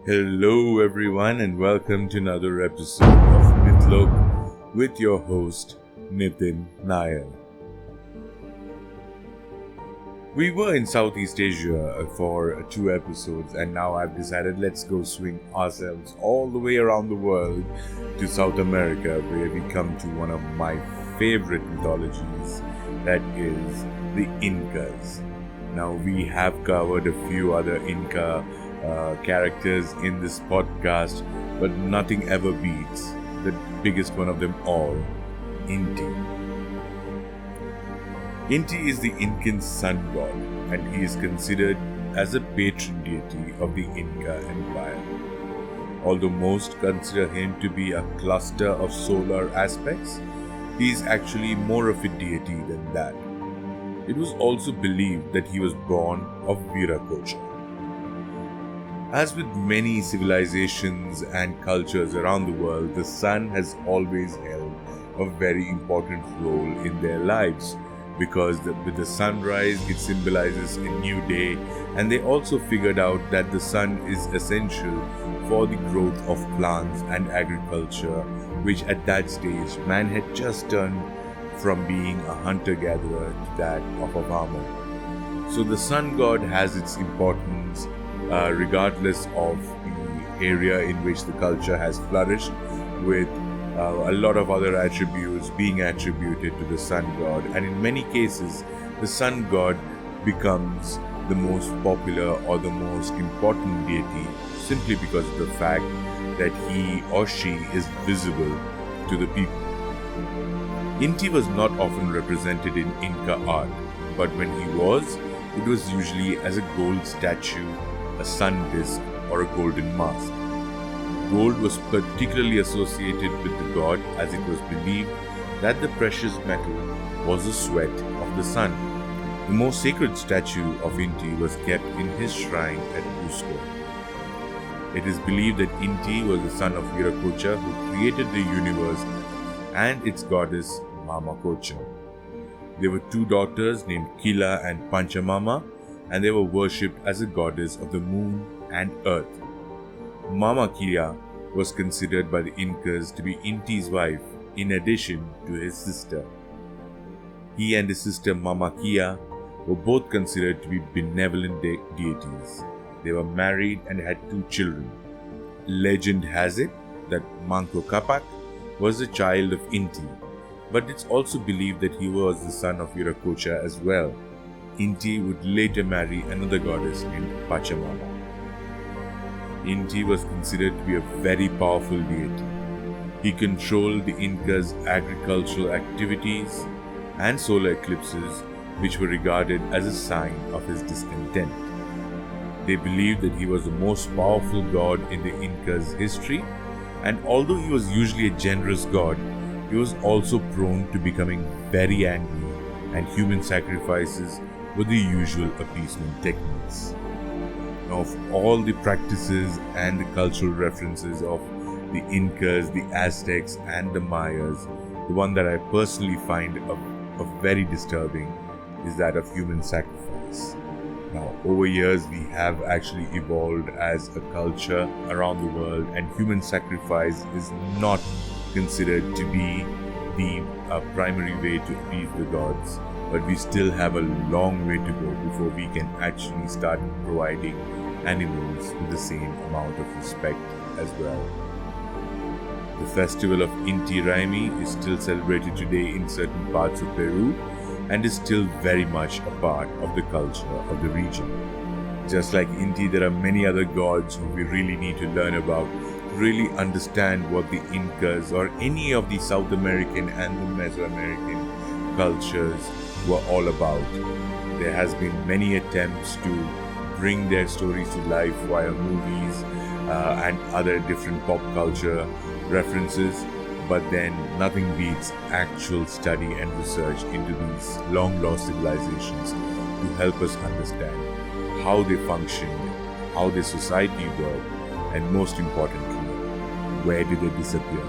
Hello everyone and welcome to another episode of Mythlok with your host Nitin Nair. We were in Southeast Asia for 2 episodes and now I've decided let's go swing ourselves all the way around the world to South America, where we come to one of my favorite mythologies, that is the Incas. Now we have covered a few other Inca characters in this podcast, but nothing ever beats the biggest one of them all, Inti. Inti is the Incan sun god, and he is considered as a patron deity of the Inca Empire. Although most consider him to be a cluster of solar aspects, he is actually more of a deity than that. It was also believed that he was born of Viracocha. As with many civilizations and cultures around the world, the sun has always held a very important role in their lives, because with the sunrise it symbolizes a new day, and they also figured out that the sun is essential for the growth of plants and agriculture, which at that stage man had just turned from being a hunter-gatherer to that of a farmer. So the sun god has its importance regardless of the area in which the culture has flourished, with a lot of other attributes being attributed to the sun god, and in many cases the sun god becomes the most popular or the most important deity simply because of the fact that he or she is visible to the people. Inti was not often represented in Inca art, but when he was, it was usually as a gold statue, a sun disk, or a golden mask. Gold was particularly associated with the god, as it was believed that the precious metal was the sweat of the sun. The most sacred statue of Inti was kept in his shrine at Cusco. It is believed that Inti was the son of Viracocha, who created the universe, and its goddess Mama Cocha. There were 2 daughters named Kila and Panchamama, and they were worshipped as a goddess of the moon and earth. Mama Kila was considered by the Incas to be Inti's wife in addition to his sister. He and his sister Mama Kila were both considered to be benevolent deities. They were married and had 2 children. Legend has it that Manco Capac was a child of Inti, but it's also believed that he was the son of Viracocha as well. Inti would later marry another goddess named Pachamama. Inti was considered to be a very powerful deity. He controlled the Incas' agricultural activities and solar eclipses, which were regarded as a sign of his discontent. They believed that he was the most powerful god in the Incas' history, and although he was usually a generous god, he was also prone to becoming very angry, and human sacrifices were the usual appeasement techniques. Now, of all the practices and the cultural references of the Incas, the Aztecs and the Mayas, the one that I personally find a very disturbing is that of human sacrifice. Now, over years we have actually evolved as a culture around the world, and human sacrifice is not considered to be the primary way to appease the gods. But we still have a long way to go before we can actually start providing animals with the same amount of respect as well. The festival of Inti Raymi is still celebrated today in certain parts of Peru and is still very much a part of the culture of the region. Just like Inti, there are many other gods who we really need to learn about to really understand what the Incas or any of the South American and the Mesoamerican cultures were all about. There has been many attempts to bring their stories to life via movies and other different pop culture references, but then nothing beats actual study and research into these long lost civilizations to help us understand how they function, how their society worked, and most importantly, where did they disappear.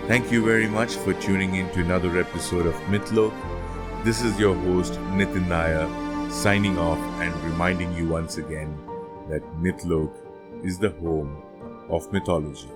Thank you very much for tuning in to another episode of Mythlok. This is your host Nitin Nair, signing off and reminding you once again that Mythlok is the home of mythology.